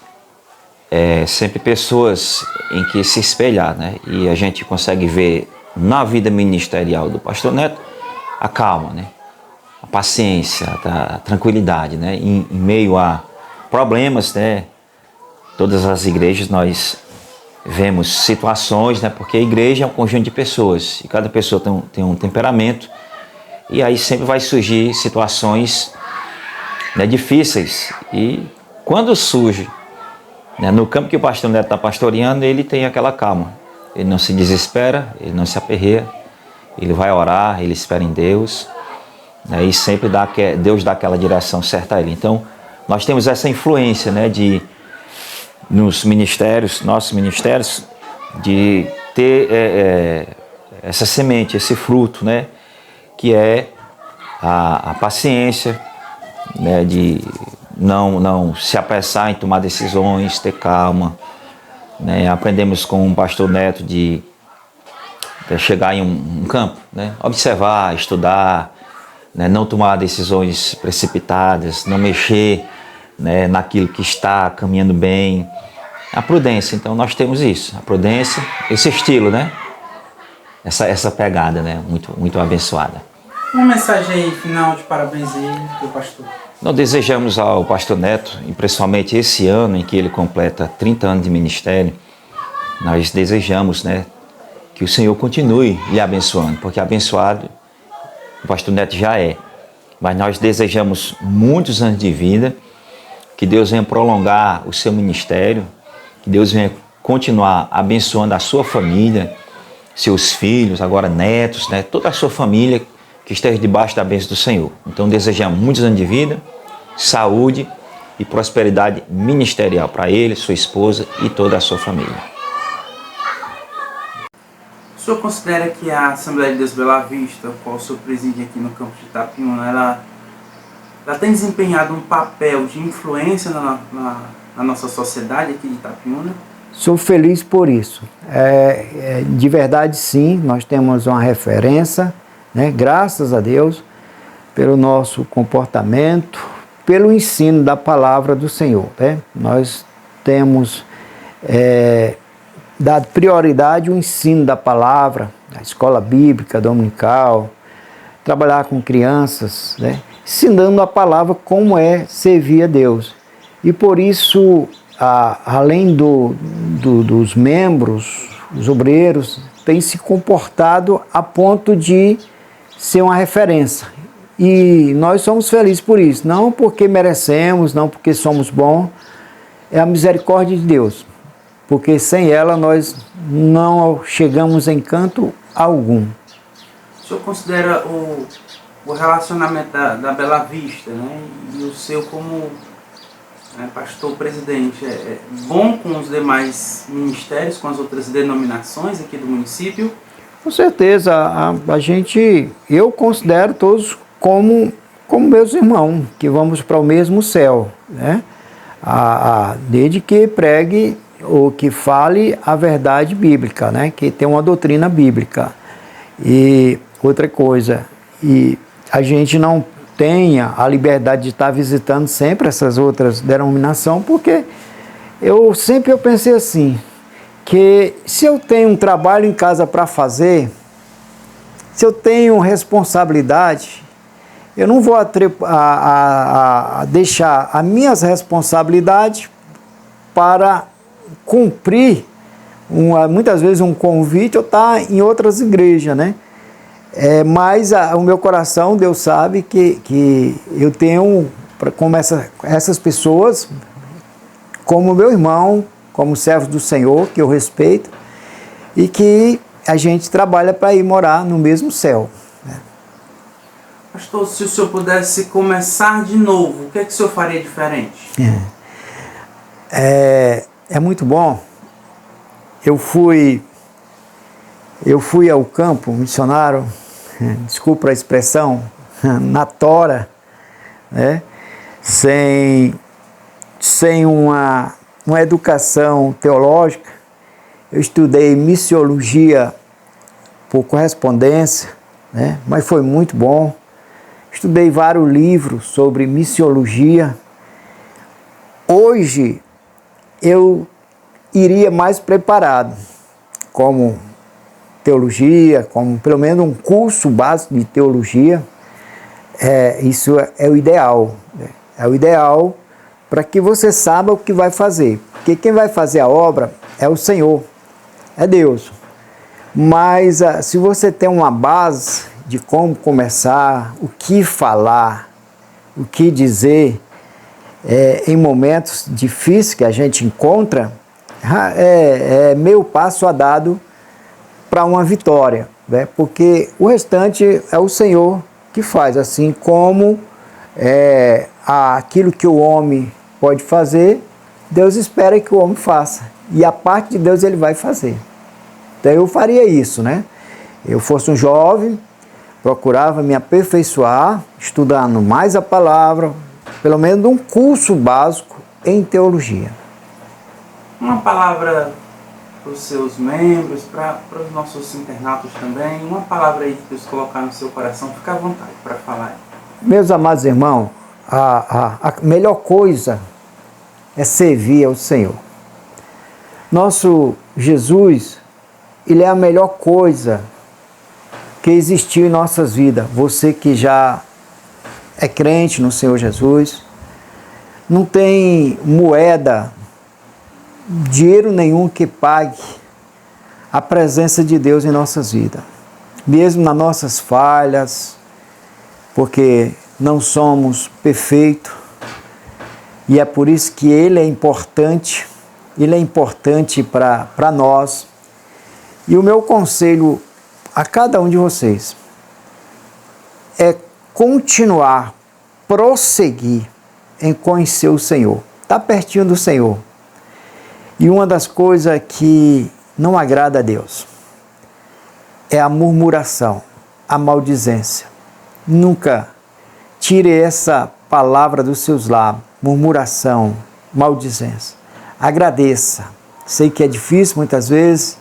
sempre pessoas em que se espelhar, né? E a gente consegue ver na vida ministerial do pastor Neto a calma, né? A paciência, a tranquilidade, né? Em meio a problemas, né? Todas as igrejas nós vemos situações, né? Porque a igreja é um conjunto de pessoas e cada pessoa tem um temperamento, e aí sempre vai surgir situações, né, difíceis. E quando surge, né, no campo que o pastor Neto está pastoreando, ele tem aquela calma, ele não se desespera, ele não se aperreia, ele vai orar, ele espera em Deus, né, e sempre Deus dá aquela direção certa a ele. Então nós temos essa influência, né, nos ministérios, nossos ministérios, de ter essa semente, esse fruto, né, que é a paciência, né, de não se apressar em tomar decisões, ter calma, né. Aprendemos com o pastor Neto chegar em um campo, né? Observar, estudar, né? Não tomar decisões precipitadas, não mexer, né, naquilo que está caminhando bem. A prudência, então nós temos isso, a prudência, esse estilo, né? Essa pegada, né? Muito abençoada. Uma mensagem aí final de parabéns aí pro pastor. Nós desejamos ao pastor Neto, e principalmente esse ano em que ele completa 30 anos de ministério, nós desejamos, né, que o Senhor continue lhe abençoando, porque abençoado o pastor Neto já é. Mas nós desejamos muitos anos de vida, que Deus venha prolongar o seu ministério, que Deus venha continuar abençoando a sua família, seus filhos, agora netos, né, toda a sua família que esteja debaixo da bênção do Senhor. Então desejamos muitos anos de vida, saúde e prosperidade ministerial para ele, sua esposa e toda a sua família. O senhor considera que a Assembleia de Deus Bela Vista, o qual o senhor preside aqui no campo de Itapiúna, ela tem desempenhado um papel de influência na nossa sociedade aqui de Itapiúna? Sou feliz por isso. De verdade, sim, nós temos uma referência, né, graças a Deus, pelo nosso comportamento, pelo ensino da palavra do Senhor. Né? Nós temos dado prioridade ao ensino da palavra, a escola bíblica dominical, trabalhar com crianças, né? Ensinando a palavra como é servir a Deus. E por isso, além dos membros, os obreiros, têm se comportado a ponto de ser uma referência. E nós somos felizes por isso, não porque merecemos, não porque somos bons, é a misericórdia de Deus. Porque sem ela nós não chegamos em canto algum. O senhor considera o relacionamento da Bela Vista, né, e o seu como pastor presidente é bom com os demais ministérios, com as outras denominações aqui do município? Com certeza, eu considero todos como meus irmãos, que vamos para o mesmo céu, né? Desde que pregue ou que fale a verdade bíblica, né? Que tem uma doutrina bíblica. E outra coisa, e a gente não tenha a liberdade de estar visitando sempre essas outras denominações, porque eu pensei assim, que se eu tenho um trabalho em casa para fazer, se eu tenho responsabilidade, eu não vou deixar as minhas responsabilidades para cumprir, muitas vezes, um convite ou estar em outras igrejas, né? Mas o meu coração, Deus sabe que eu tenho, como essas pessoas, como meu irmão, como servos do Senhor, que eu respeito, e que a gente trabalha para ir morar no mesmo céu. Né? Pastor, se o senhor pudesse começar de novo, o que é que o senhor faria diferente? É muito bom. Eu fui ao campo missionário, desculpa a expressão, na tora, né? Sem uma educação teológica. Eu estudei missiologia por correspondência, né? Mas foi muito bom. Estudei vários livros sobre missiologia. Hoje eu iria mais preparado, como teologia, como pelo menos um curso básico de teologia. Isso é o ideal. Né? É o ideal para que você saiba o que vai fazer. Porque quem vai fazer a obra é o Senhor, é Deus. Mas se você tem uma base de como começar, o que falar, o que dizer, em momentos difíceis que a gente encontra, é meio passo a dado para uma vitória, né? Porque o restante é o Senhor que faz, assim como aquilo que o homem pode fazer, Deus espera que o homem faça, e a parte de Deus ele vai fazer. Então eu faria isso, né? Eu fosse um jovem, procurava me aperfeiçoar, estudando mais a palavra, pelo menos um curso básico em teologia. Uma palavra para os seus membros, para os nossos internatos também. Uma palavra aí que Deus colocar no seu coração, fica à vontade para falar. Meus amados irmãos, a melhor coisa é servir ao Senhor. Nosso Jesus, Ele é a melhor coisa que existiu em nossas vidas. Você que já é crente no Senhor Jesus, não tem moeda, dinheiro nenhum que pague a presença de Deus em nossas vidas. Mesmo nas nossas falhas, porque não somos perfeitos, e é por isso que Ele é importante para nós. E o meu conselho a cada um de vocês é continuar, prosseguir em conhecer o Senhor. Está pertinho do Senhor. E uma das coisas que não agrada a Deus é a murmuração, a maldizência. Nunca tire essa palavra dos seus lábios, murmuração, maldizência. Agradeça. Sei que é difícil muitas vezes,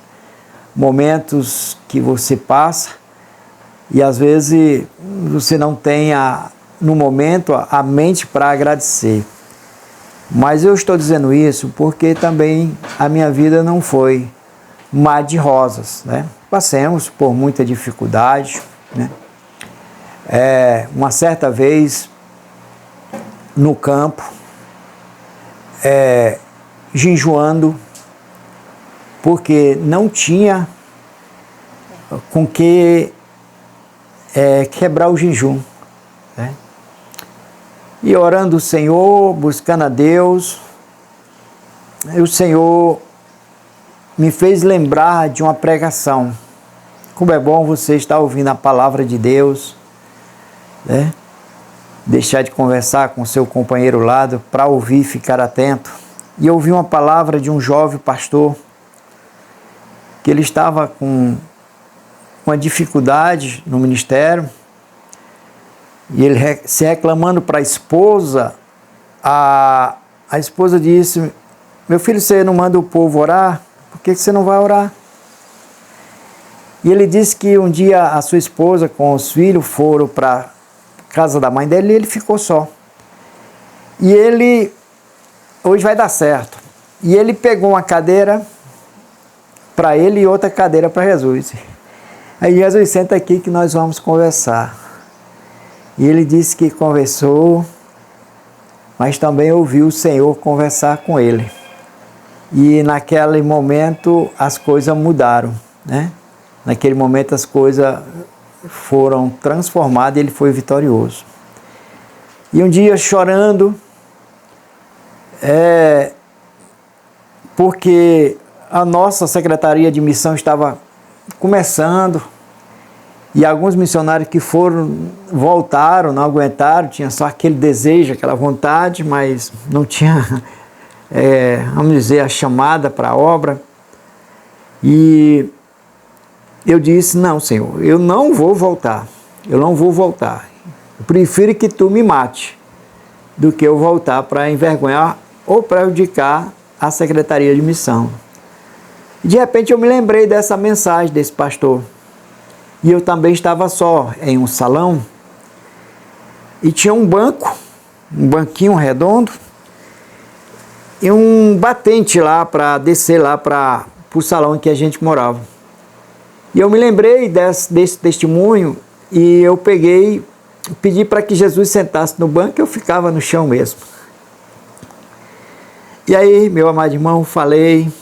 momentos que você passa e às vezes você não tem no momento a mente para agradecer. Mas eu estou dizendo isso porque também a minha vida não foi mar de rosas, né? Passamos por muita dificuldade, né? Uma certa vez no campo, jejuando, porque não tinha com que quebrar o jejum, né? E orando o Senhor, buscando a Deus, e o Senhor me fez lembrar de uma pregação. Como é bom você estar ouvindo a palavra de Deus, né? Deixar de conversar com o seu companheiro ao lado para ouvir e ficar atento. E eu ouvi uma palavra de um jovem pastor, que ele estava com uma dificuldade no ministério, e ele se reclamando para a esposa, a esposa disse: meu filho, você não manda o povo orar? Por que você não vai orar? E ele disse que um dia a sua esposa com os filhos foram para a casa da mãe dele e ele ficou só. E ele, hoje vai dar certo. E ele pegou uma cadeira para ele e outra cadeira para Jesus. Aí Jesus, senta aqui que nós vamos conversar. E ele disse que conversou, mas também ouviu o Senhor conversar com ele. E naquele momento as coisas mudaram, né? Naquele momento as coisas foram transformadas e ele foi vitorioso. E um dia chorando, porque a nossa secretaria de missão estava começando, e alguns missionários que voltaram, não aguentaram, tinha só aquele desejo, aquela vontade, mas não tinha, vamos dizer, a chamada para a obra. E eu disse: não, Senhor, eu não vou voltar, eu prefiro que tu me mate, do que eu voltar para envergonhar ou prejudicar a secretaria de missão. E de repente eu me lembrei dessa mensagem desse pastor. E eu também estava só em um salão, e tinha um banquinho redondo, e um batente lá para descer lá para o salão em que a gente morava. E eu me lembrei desse testemunho, e eu pedi para que Jesus sentasse no banco, e eu ficava no chão mesmo. E aí, meu amado irmão, falei,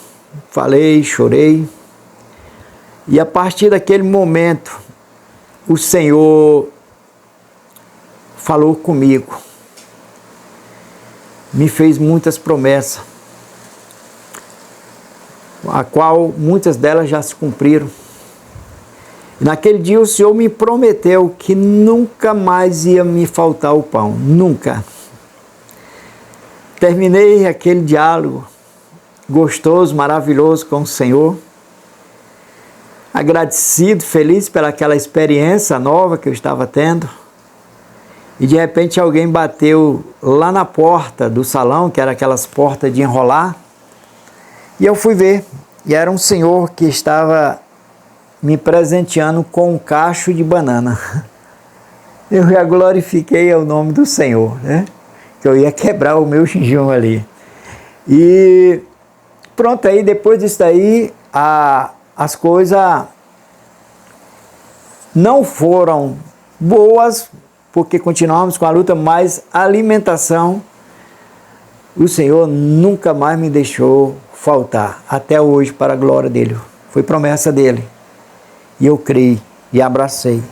chorei. E a partir daquele momento, o Senhor falou comigo, me fez muitas promessas, a qual muitas delas já se cumpriram. E naquele dia o Senhor me prometeu que nunca mais ia me faltar o pão, nunca. Terminei aquele diálogo gostoso, maravilhoso com o Senhor, agradecido, feliz pelaquela experiência nova que eu estava tendo. E de repente alguém bateu lá na porta do salão, que era aquelas portas de enrolar, e eu fui ver. e era um senhor que estava me presenteando com um cacho de banana. Eu já glorifiquei o nome do Senhor, né? Que eu ia quebrar o meu jejum ali. E pronto, aí depois disso daí, as coisas não foram boas, porque continuamos com a luta, mas a alimentação, o Senhor nunca mais me deixou faltar, até hoje, para a glória dele. Foi promessa dele. E eu criei e abracei.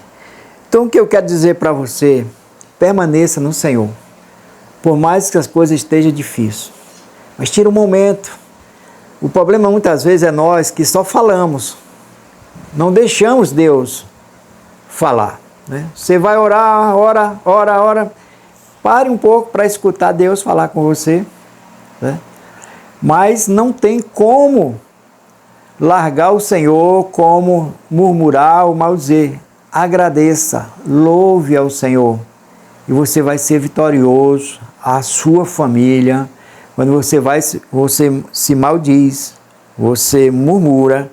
Então o que eu quero dizer para você, permaneça no Senhor. Por mais que as coisas estejam difíceis. Mas tira um momento. O problema muitas vezes é nós que só falamos. Não deixamos Deus falar. Né? Você vai orar, ora. Pare um pouco para escutar Deus falar com você. Né? Mas não tem como largar o Senhor, como murmurar ou maldizer. Agradeça, louve ao Senhor. E você vai ser vitorioso, a sua família. Quando você se maldiz, você murmura,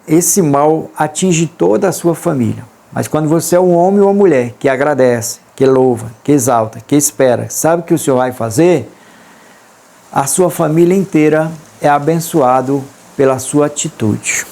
esse mal atinge toda a sua família. Mas quando você é um homem ou uma mulher que agradece, que louva, que exalta, que espera, sabe o que o Senhor vai fazer, a sua família inteira é abençoado pela sua atitude.